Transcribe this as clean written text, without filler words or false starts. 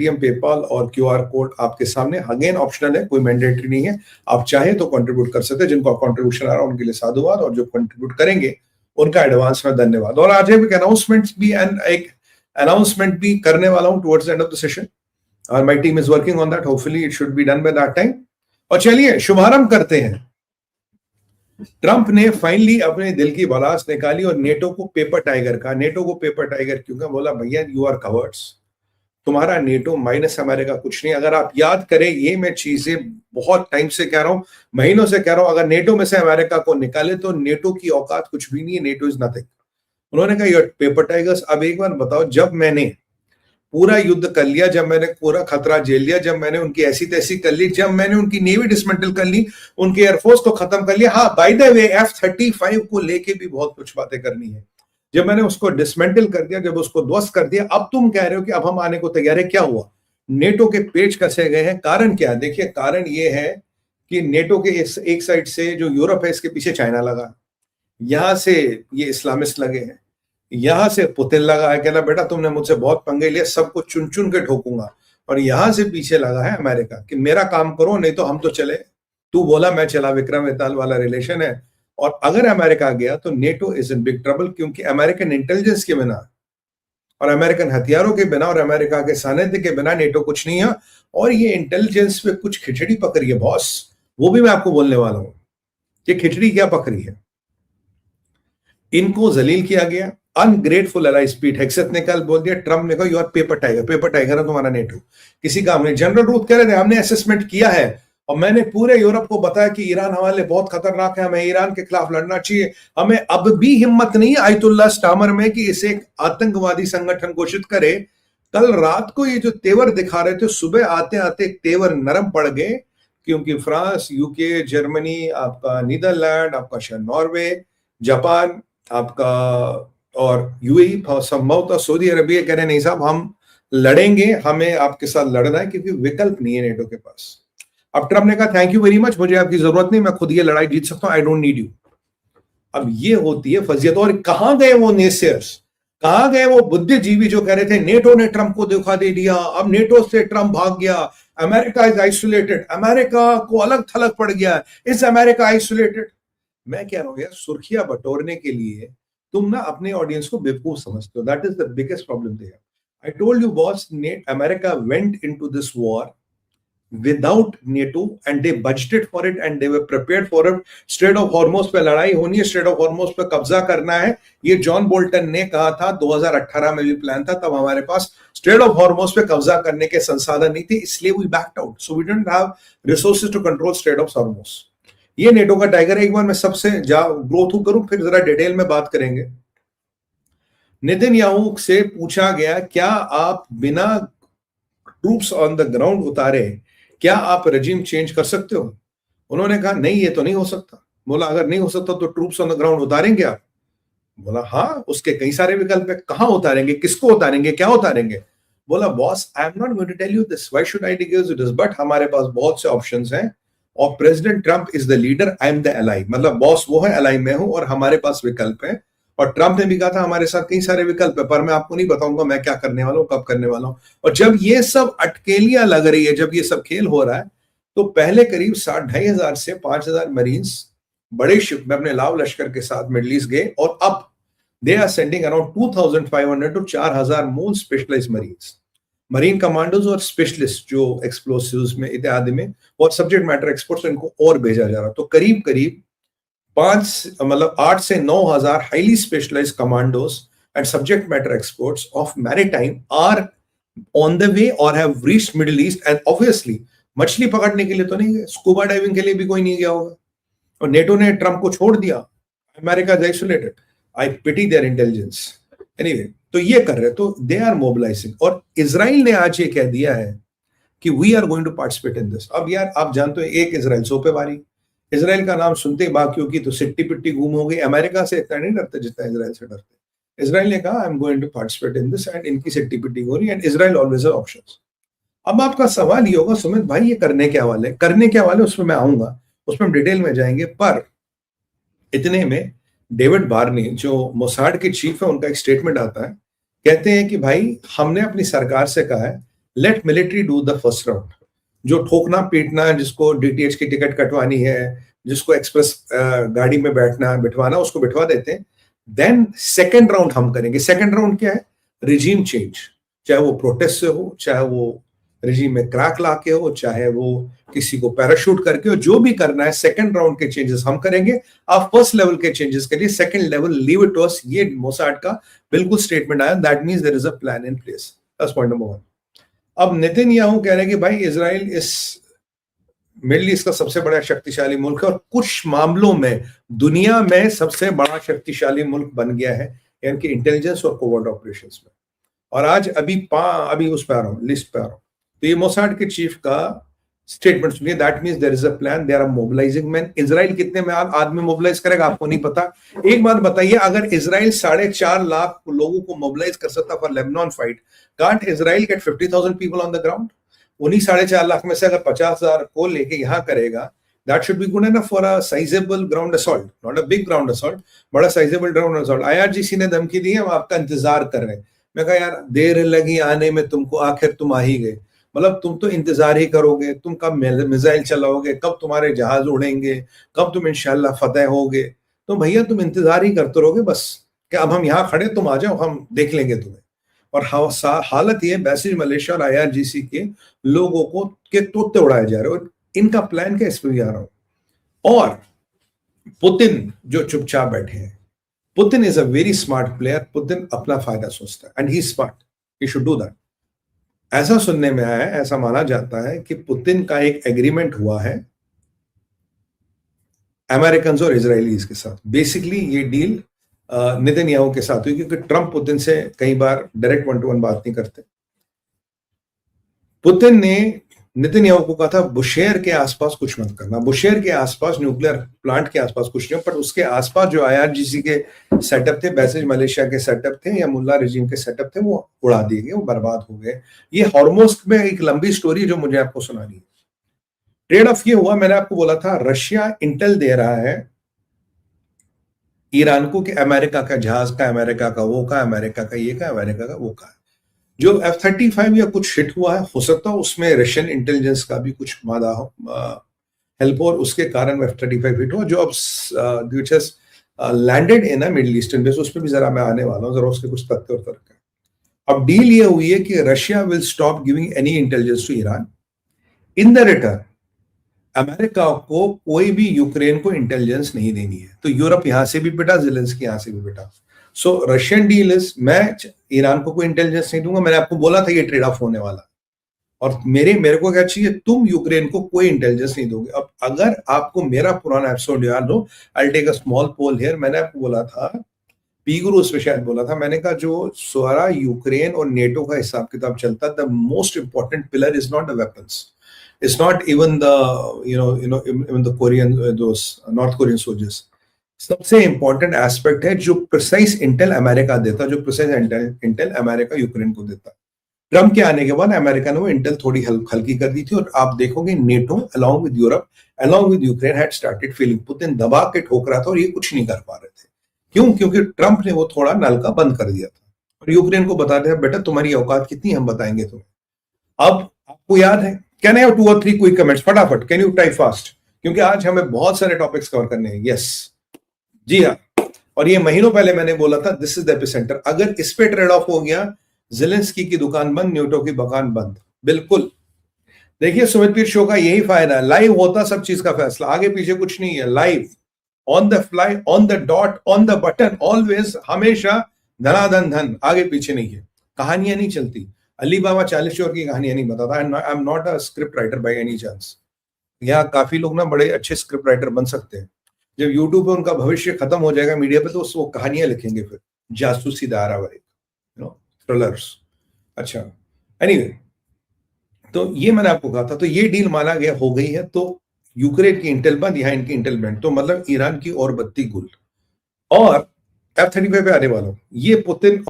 Paytm, PayPal और QR code आपके सामने, अगेन ऑप्शनल है, कोई मैंडेटरी नहीं है। आप चाहे तो कंट्रीब्यूट कर सकते हैं। जिनको कंट्रीब्यूशन आ रहा है उनके लिए साधुवाद, और जो कंट्रीब्यूट करेंगे उनका एडवांस में धन्यवाद। और आज एक अनाउंसमेंट भी करने वाला हूं towards the end of the session, और my team is working on that, hopefully it should be done by that time. और चलिए शुभारंभ करते हैं। ट्रंप ने फाइनली अपने दिल की भड़ास निकाली और नेटो को पेपर टाइगर कहा। नेटो को पेपर टाइगर क्यों कहा? बोला भैया यू आर कवर्ड्स, तुम्हारा नेटो माइनस अमेरिका कुछ नहीं। अगर आप याद करें, ये मैं चीजें बहुत टाइम से कह रहा हूं, महीनों से कह रहा हूं, अगर नेटो में से अमेरिका को निकाले तो नेटो की औकात कुछ भी नहीं है, नेटो इज नथिंग। उन्होंने कहा यू आर पेपर टाइगर्स। अब एक बार बताओ, जब मैंने पूरा युद्ध कर लिया, जब मैंने पूरा खतरा झेल लिया, जब मैंने उनकी ऐसी तैसी कर ली, जब मैंने उनकी नेवी डिसमेंटल कर ली, उनके एयरफोर्स को खत्म कर लिया, हाँ बाय द वे F-35 को लेके भी बहुत कुछ बातें करनी है, जब मैंने उसको डिसमेंटल कर दिया, जब उसको ध्वस्त कर दिया, अब तुम कह रहे हो कि अब हम आने को तैयार है। क्या हुआ? नेटो के पेच कसे गए हैं। कारण क्या है? देखिए, कारण ये है कि नेटो के एक साइड से जो यूरोप है, इसके पीछे चाइना लगा, यहां से ये इस्लामिस्ट लगे हैं, यहां से पुतिन लगा है, कहना बेटा तुमने मुझसे बहुत पंगे लिए, सबको चुन चुन के ठोकूंगा। और यहां से पीछे लगा है अमेरिका कि मेरा काम करो, नहीं तो हम तो चले, तू बोला मैं चला, विक्रम वेताल वाला रिलेशन है। और अगर अमेरिका गया तो NATO is in big trouble, क्योंकि अमेरिकन इंटेलिजेंस के बिना और अमेरिकन हथियारों के बिना और अमेरिका के सानिध्य के बिना नेटो कुछ नहीं है। और ये इंटेलिजेंस पे कुछ खिचड़ी पक रही है बॉस, वो भी मैं आपको बोलने वाला हूं कि खिचड़ी क्या पक रही है। इनको जलील किया गया, अनग्रेटफुल एलाइज। पीट हेग्सेथ ने कल बोल दिया, ट्रम्प ने कहा you are paper tiger, paper tiger है तुम्हारा नेटो, किसी काम नहीं। जनरल रूथ कह रहे थे हमने असेसमेंट किया है और मैंने पूरे यूरोप को बताया कि ईरान हमारे लिए बहुत खतरनाक है, हमें ईरान के खिलाफ लड़ना चाहिए। हमें अब भी हिम्मत नहीं है आयतुल्लाह स्टामर में कि इसे एक आतंकवादी संगठन घोषित करे। कल रात को ये जो तेवर दिखा रहे थे, सुबह आते आते तेवर नरम पड़ गए, क्योंकि फ्रांस, यूके, जर्मनी, आपका नीदरलैंड, आपका शायद नॉर्वे, जापान, आपका और यूएई, संभवतः सऊदी अरबिया कह रहे नहीं साहब हम लड़ेंगे, हमें आपके साथ लड़ना है, क्योंकि विकल्प नहीं है नेटो के पास। अब ट्रम्प ने कहा थैंक यू वेरी मच, मुझे आपकी जरूरत नहीं, मैं खुद ये लड़ाई जीत सकता हूं, आई डोंट नीड यू। अब ये होती है फजियत। और कहां गए वो नेसेयर्स, कहां गए वो बुद्धिजीवी जो कह रहे थे नेटो ने ट्रम्प को धोखा दे दिया, अब नेटो से ट्रम्प भाग गया, अमेरिका इज आइसोलेटेड, अमेरिका को अलग थलग पड़ गया, इज अमेरिका आइसोलेटेड। मैं कह रहा हूं यार, सुर्खियां बटोरने के लिए तुम ना अपने ऑडियंस को बेवकूफ समझते हो, that is the biggest problem there. I told you boss, America went into this war without NATO and they budgeted for it and they were prepared for it. Straight of Hormoz पे लड़ाई होनी है, straight of Hormoz पे कब्जा करना है, ये John Bolton ने कहा था। 2018 में भी प्लान था, तब हमारे पास स्ट्रेट ऑफ हॉर्मोज पे कब्जा करने के संसाधन नहीं थे, इसलिए we backed out, so we didn't have resources to control Strait of Hormuz. ये नेटो का टाइगर है। एक बार मैं सबसे ग्रो थ्रू करूं, फिर जरा डिटेल में बात करेंगे। नेतन्याहू से पूछा गया क्या आप बिना ट्रूप्स ऑन द ग्राउंड उतारे क्या आप रजीम चेंज कर सकते हो? उन्होंने कहा नहीं, ये तो नहीं हो सकता। बोला अगर नहीं हो सकता तो ट्रूप्स ऑन द ग्राउंड उतारेंगे आप? बोला हाँ, उसके कई सारे विकल्प है, कहां उतारेंगे, किसको उतारेंगे, क्या उतारेंगे? बोला boss I am not going to tell you this, why should I give you this, but हमारे पास बहुत से ऑप्शंस हैं और President Trump is the leader, I am the ally. मतलब बॉस वो है, एलाई मैं हूं, और हमारे पास विकल्प है। और ट्रंप ने भी कहा था हमारे साथ कई सारे विकल्प है, पर मैं आपको नहीं बताऊंगा मैं क्या करने वाला हूं, कब करने वाला हूं। और जब ये सब अटकेलियां लग रही है, जब ये सब खेल हो रहा है, तो पहले करीब 2,500 से 5,000 मरीन्स बड़े शिप में अपने लाव लश्कर के साथ मिडिल ईस्ट गए, और अब they are sending around 2,500 to 4,000 more specialised marines, marine commandos और स्पेशलिस्ट जो एक्सप्लोसिव्स में इत्यादि में और सब्जेक्ट मैटर एक्सपर्ट्स, इनको और भेजा जा रहा। तो करीब करीब 8 से 9,000 highly specialised commandos and subject matter experts of maritime are on the way और have reached Middle East. And obviously मछली पकड़ने के लिए तो नहीं गए, स्कूबा डाइविंग के लिए भी कोई नहीं गया होगा। और नेटो ने ट्रंप को छोड़ दिया, America is isolated, I pity their intelligence. Anyway, तो ये कर रहे, तो दे आर मोबिलाइजिंग। और इजराइल ने आज ये कह दिया है कि we are going to participate in this. अब यार आप जानते हो, एक इजराइल सोपेबारी, इजराइल का नाम सुनते ही बाकियों की तो सिट्टी पिट्टी घूम हो गई। अमेरिका से इतना नहीं डरते जितना इजराइल से डरते। इजराइल ने कहा I am going to participate in this, and इनकी सिट्टी पिट्टी हो रही है, and Israel always have options. अब आपका सवाल ये होगा सुमित भाई ये करने क्या वाले, करने क्या वाले, उसमें मैं आऊंगा, उसमें हम डिटेल में जाएंगे। पर इतने में डेविड बार्नी जो मोसाड के चीफ है, उनका एक स्टेटमेंट आता है, कहते हैं कि भाई हमने अपनी सरकार से कहा है let military do the first round. जो ठोकना पीटना, जिसको डीटीएच की टिकट कटवानी है, जिसको एक्सप्रेस गाड़ी में बिठवाना, उसको बिठवा देते हैं। देन सेकेंड राउंड हम करेंगे। सेकेंड राउंड क्या है? रिजीम चेंज, चाहे वो प्रोटेस्ट से हो, चाहे वो रिजीम में क्रैक लाके हो, चाहे वो किसी को पैराशूट करके हो, जो भी करना है सेकंड राउंड के चेंजेस हम करेंगे। आप फर्स्ट लेवल के चेंजेस के लिए second level leave it to us. ये मोसाड का बिल्कुल स्टेटमेंट आया। That means there is a plan in place. That's point number 1। अब नेतन्याहू कह रहे हैं कि भाई इजराइल इस मिडिल ईस्ट का सबसे बड़ा शक्तिशाली मुल्क है और कुछ मामलों में दुनिया में सबसे बड़ा शक्तिशाली मुल्क बन गया है, यानी कि इंटेलिजेंस और कोवर्ट ऑपरेशंस में। और आज अभी उस पे आ रहा हूं, लिस्ट पे आ रहा हूं। तो ये मोसाड के चीफ का स्टेटमेंट सुनिए। That means there is a plan, they are mobilising man. Israel कितने में आदमी मोबिलाइज करेगा आपको नहीं पता। एक बात बताइए, अगर इजराइल 4.5 लाख लोगों को मोबिलाइज कर सकता for Lebanon fight, can't Israel get 50,000 people on the ground? उन्हीं 4.5 लाख में से अगर 50,000 को लेके यहां करेगा, that should be good enough for a sizable ground assault, not a big ground assault, but a sizable ground assault. IRGC ने धमकी दी है, हम आपका इंतजार कर रहे हैं। मैं कहा यार देर लगी आने में तुमको, आखिर तुम आ ही गए। मतलब तुम तो इंतजार ही करोगे, तुम कब मिसाइल चलाओगे, कब तुम्हारे जहाज उड़ेंगे, कब तुम इंशाल्लाह फतेह होगे। तो भैया तुम इंतजार ही करते रहोगे बस, कि अब हम यहाँ खड़े, तुम आ जाओ, हम देख लेंगे तुम्हें। और हालत ये बैसिज मलेशिया और IRGC के लोगों को के तोते उड़ाए जा रहे हैं। और इनका प्लान क्या, इस पर भी आ रहा हूं। और पुतिन जो चुपचाप बैठे हैं, Putin is a very smart player. Putin अपना फायदा सोचता है and he smart, he should do that. ऐसा सुनने में आया है, ऐसा माना जाता है कि पुतिन का एक एग्रीमेंट हुआ है अमेरिकन और इजरायलीज के साथ। बेसिकली ये डील नेतन्याहू के साथ हुई, क्योंकि ट्रंप पुतिन से कई बार डायरेक्ट 1-to-1 बात नहीं करते। पुतिन ने नेतन्याहू को कहा था बुशेयर के आसपास कुछ मत करना, बुशेयर के आसपास, न्यूक्लियर प्लांट के आसपास कुछ नहीं, पर उसके आसपास जो IRGC के सेटअप थे, बैसिज मलेशिया के सेटअप थे, या मुल्ला रेजिम के सेटअप थे, वो उड़ा दिए गए, वो बर्बाद हो गए। ये हॉर्मोज में एक लंबी स्टोरी जो मुझे आपको सुनानी है। ट्रेड ऑफ ये हुआ, मैंने आपको बोला था रशिया इंटेल दे रहा है ईरान को कि अमेरिका का जहाज का, अमेरिका का वो का, अमेरिका का ये का, अमेरिका का वो का। जो F-35 या कुछ हिट हुआ है, हो सकता है उसमें रशियन इंटेलिजेंस का भी कुछ मादा हेल्प, और उसके कारण F-35 हिट हुआ, जो अब which has landed in a middle eastern base. उस पर भी जरा मैं आने वाला हूँ, जरा उसके कुछ तथ्य और तर्क। अब डील ये हुई है कि Russia will stop giving any intelligence to Iran. In the return America को कोई भी यूक्रेन को इंटेलिजेंस नहीं देनी है। तो यूरोप यहां से भी पिटा, ज़ेलेंस्की यहां से भी पिटा। सो रशियन डील इज, मैं ईरान को कोई इंटेलिजेंस नहीं दूंगा। मैंने आपको बोला था ये ट्रेड ऑफ होने वाला, और मेरे को क्या चाहिए, तुम यूक्रेन को कोई इंटेलिजेंस नहीं दोगे। अब अगर आपको मेरा पुराना एपिसोड याद हो, I take a small poll here. मैंने आपको बोला था, पी गुरु पे शायद बोला था, मैंने कहा जो सारा यूक्रेन और नेटो का हिसाब किताब चलता, the most important pillar is not the weapons, it's not even the even the Korean those North Korean soldiers. सबसे इंपॉर्टेंट एस्पेक्ट है जो प्रिसाइज इंटेल अमेरिका देता, जो प्रिसाइज इंटेल अमेरिका यूक्रेन को देता। ट्रम्प के आने के बाद अमेरिका ने वो इंटेल थोड़ी हल्की कर दी थी, और आप देखोगे NATO along with Europe, along with Ukraine had started feeling. Putin दबा के ठोक रहा था और ये कुछ नहीं कर पा रहे थे। क्यों? क्योंकि ट्रम्प ने वो थोड़ा नलका बंद कर दिया था और यूक्रेन को बता दिया, बेटा तुम्हारी औकात कितनी, हम बताएंगे तुम्हें। अब आपको याद है, can I have 2 or 3 quick comments फटाफट, कैन यू टाइप फास्ट, क्योंकि आज हमें बहुत सारे टॉपिक्स कवर करने हैं। यस, जी हाँ। और ये महीनों पहले मैंने बोला था, दिस इज द एपिसेंटर। अगर इस पे ट्रेड ऑफ हो गया, ज़ेलेंस्की की दुकान बंद, न्यूटो की दुकान बंद। बिल्कुल। देखिए सुमित पीर शो का यही फायदा है, लाइव होता सब चीज का फैसला, आगे पीछे कुछ नहीं है, live, on the fly, on the dot, on the button, always, हमेशा धनाधन धन, आगे पीछे नहीं है। कहानियां नहीं चलती। अली बाबा 40 चोर की कहानियां नहीं बताता। आई am not a script writer by any chance. यहाँ काफी लोग ना बड़े अच्छे स्क्रिप्ट राइटर बन सकते हैं। जब यूट्यूब पे उनका भविष्य खत्म हो जाएगा मीडिया पे, तो वो कहानियां लिखेंगे, फिर जासूसी धारावाहिक, थ्रिलर्स। अच्छा, एनीवे, तो ये मैंने आपको कहा था। तो ये डील माना गया, हो गई है। तो यूक्रेन की इंटेल बंद, यहाँ इनकी इंटेल बैंड, तो मतलब ईरान की और बत्ती गुल। और F-35 पे आने वाला हूं। ये पुतिन